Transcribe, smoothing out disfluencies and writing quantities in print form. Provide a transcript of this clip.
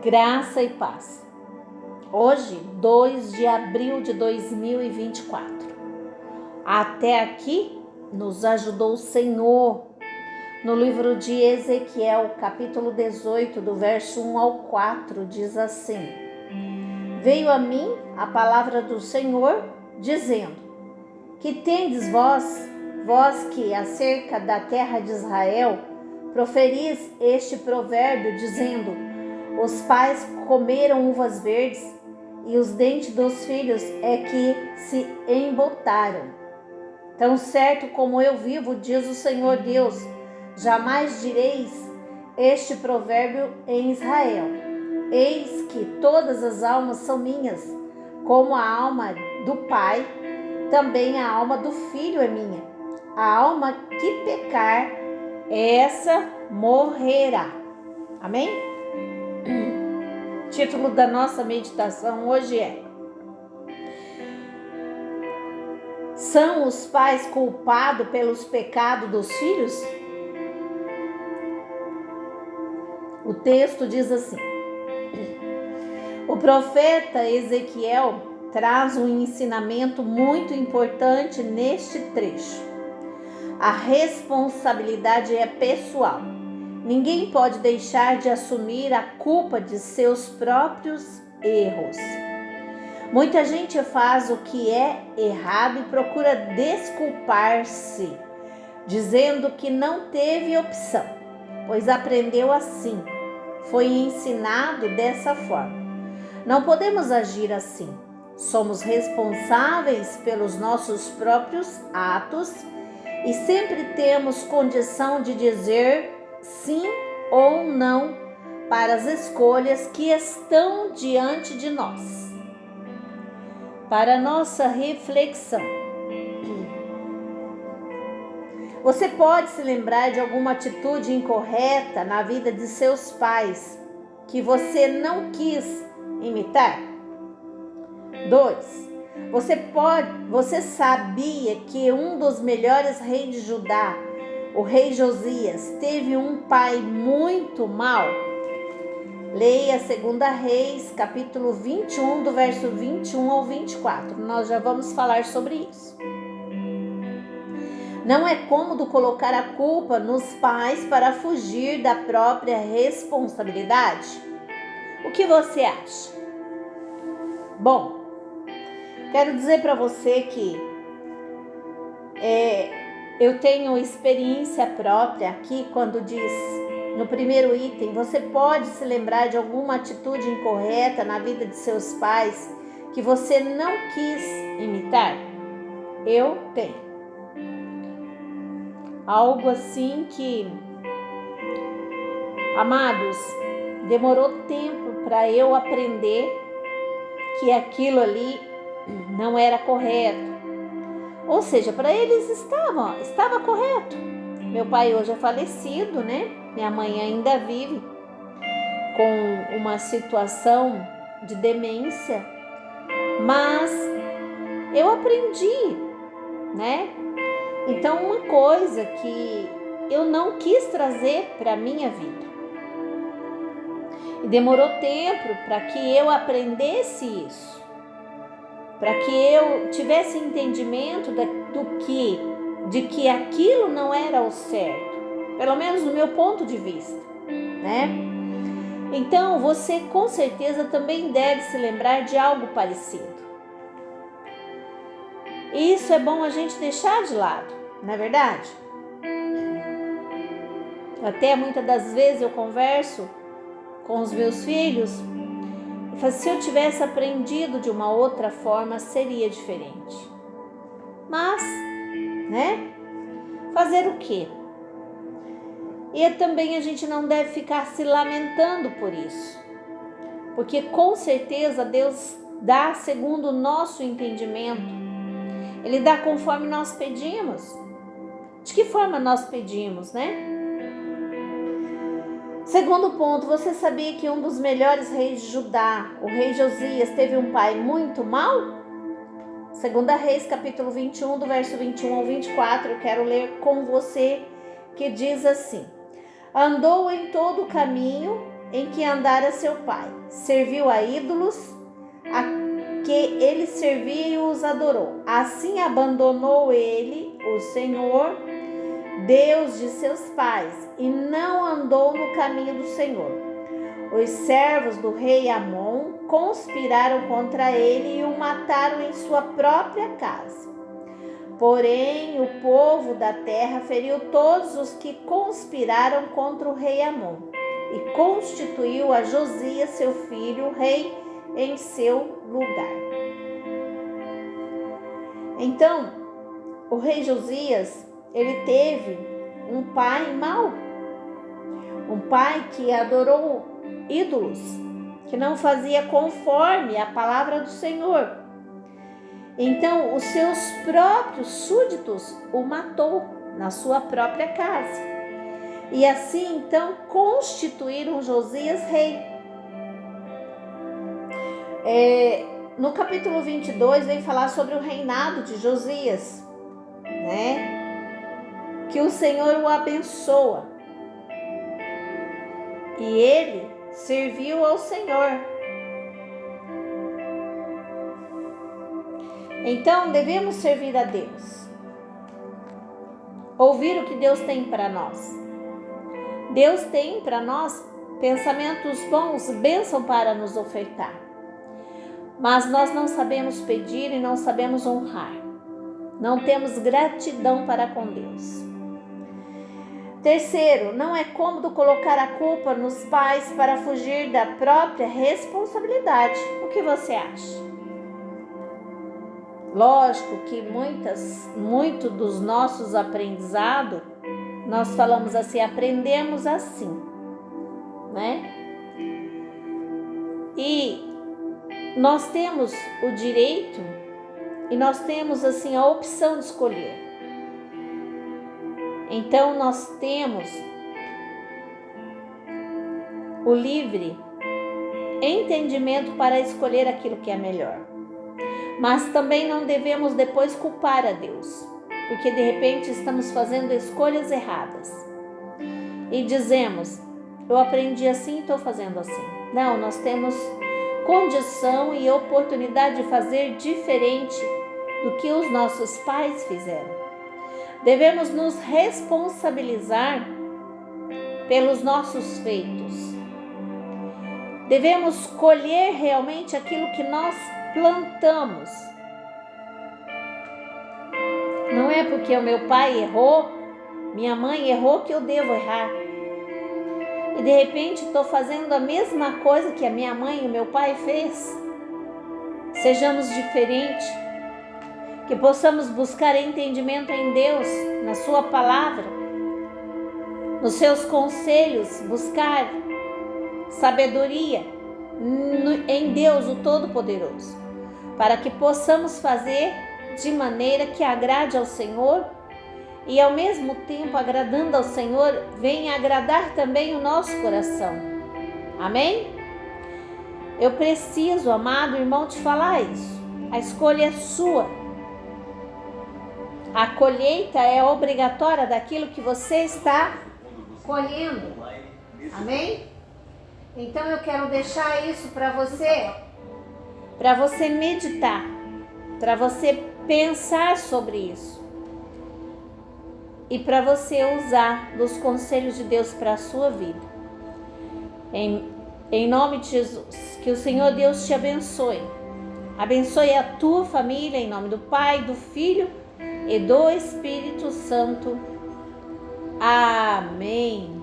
Graça e paz. Hoje, 2 de abril de 2024. Até aqui nos ajudou o Senhor. No livro de Ezequiel, capítulo 18, do verso 1 ao 4, diz assim: Veio a mim a palavra do Senhor, dizendo: Que tendes vós que acerca da terra de Israel, proferis este provérbio, dizendo: Os pais comeram uvas verdes, e os dentes dos filhos é que se embotaram. Tão certo como eu vivo, diz o Senhor Deus, jamais direis este provérbio em Israel: Eis que todas as almas são minhas, como a alma do pai, também a alma do filho é minha. A alma que pecar, essa morrerá. Amém? O título da nossa meditação hoje é: São os pais culpados pelos pecados dos filhos? O texto diz assim: O profeta Ezequiel traz um ensinamento muito importante neste trecho. A responsabilidade é pessoal. Ninguém pode deixar de assumir a culpa de seus próprios erros. Muita gente faz o que é errado e procura desculpar-se, dizendo que não teve opção, pois aprendeu assim, foi ensinado dessa forma. Não podemos agir assim. Somos responsáveis pelos nossos próprios atos e sempre temos condição de dizer sim ou não para as escolhas que estão diante de nós. Para nossa reflexão, você pode se lembrar de alguma atitude incorreta na vida de seus pais que você não quis imitar? 2. Você sabia que um dos melhores reis de Judá, o rei Josias, teve um pai muito mau? Leia 2 Reis, capítulo 21, do verso 21 ao 24. Nós já vamos falar sobre isso. Não é cômodo colocar a culpa nos pais para fugir da própria responsabilidade? O que você acha? Bom, quero dizer para você que eu tenho experiência própria aqui quando diz, no primeiro item, você pode se lembrar de alguma atitude incorreta na vida de seus pais que você não quis imitar? Eu tenho. Algo assim que, amados, demorou tempo para eu aprender que aquilo ali não era correto. Ou seja, para eles estava correto. Meu pai hoje é falecido, né? Minha mãe ainda vive com uma situação de demência, mas eu aprendi, né? Então, uma coisa que eu não quis trazer para a minha vida. E demorou tempo para que eu aprendesse isso. Para que eu tivesse entendimento de que aquilo não era o certo. Pelo menos no meu ponto de vista, né? Então, você com certeza também deve se lembrar de algo parecido. E isso é bom a gente deixar de lado, não é verdade? Até muitas das vezes eu converso com os meus filhos e falo, se eu tivesse aprendido de uma outra forma, seria diferente. Mas, né? Fazer o quê? E também a gente não deve ficar se lamentando por isso, porque com certeza Deus dá segundo o nosso entendimento. Ele dá conforme nós pedimos. De que forma nós pedimos, né? Segundo ponto, você sabia que um dos melhores reis de Judá, o rei Josias, teve um pai muito mau? 2 Reis, capítulo 21, do verso 21 ao 24, eu quero ler com você, que diz assim: Andou em todo o caminho em que andara seu pai. Serviu a ídolos, a que ele servia e os adorou. Assim abandonou ele o Senhor, Deus de seus pais, e não andou no caminho do Senhor. Os servos do rei Amon conspiraram contra ele e o mataram em sua própria casa. Porém, o povo da terra feriu todos os que conspiraram contra o rei Amon e constituiu a Josias, seu filho, rei em seu lugar. Então, o rei Josias, ele teve um pai mau, um pai que adorou ídolos, que não fazia conforme a palavra do Senhor. Então, os seus próprios súditos o matou na sua própria casa. E assim, então, constituíram Josias rei. No capítulo 22, vem falar sobre o reinado de Josias, né? Que o Senhor o abençoa. E ele serviu ao Senhor. Então, devemos servir a Deus. Ouvir o que Deus tem para nós. Deus tem para nós pensamentos bons, bênção para nos ofertar. Mas nós não sabemos pedir e não sabemos honrar. Não temos gratidão para com Deus. Terceiro, não é cômodo colocar a culpa nos pais para fugir da própria responsabilidade. O que você acha? Lógico que muito dos nossos aprendizados, nós falamos assim, aprendemos assim, né? E nós temos o direito e nós temos assim a opção de escolher. Então nós temos o livre entendimento para escolher aquilo que é melhor. Mas também não devemos depois culpar a Deus, porque de repente estamos fazendo escolhas erradas e dizemos, eu aprendi assim e estou fazendo assim. Não, nós temos condição e oportunidade de fazer diferente do que os nossos pais fizeram. Devemos nos responsabilizar pelos nossos feitos. Devemos colher realmente aquilo que nós plantamos. Não é porque o meu pai errou, minha mãe errou que eu devo errar. E de repente estou fazendo a mesma coisa que a minha mãe e o meu pai fez. Sejamos diferentes, que possamos buscar entendimento em Deus, na sua palavra, nos seus conselhos, buscar sabedoria em Deus, o Todo-Poderoso, para que possamos fazer de maneira que agrade ao Senhor e ao mesmo tempo agradando ao Senhor, venha agradar também o nosso coração. Amém? Eu preciso, amado irmão, te falar isso. A escolha é sua. A colheita é obrigatória daquilo que você está colhendo. Amém? Então eu quero deixar isso para você meditar, para você pensar sobre isso e para você usar dos conselhos de Deus para a sua vida. Em nome de Jesus, que o Senhor Deus te abençoe. Abençoe a tua família em nome do Pai, do Filho e do Espírito Santo. Amém.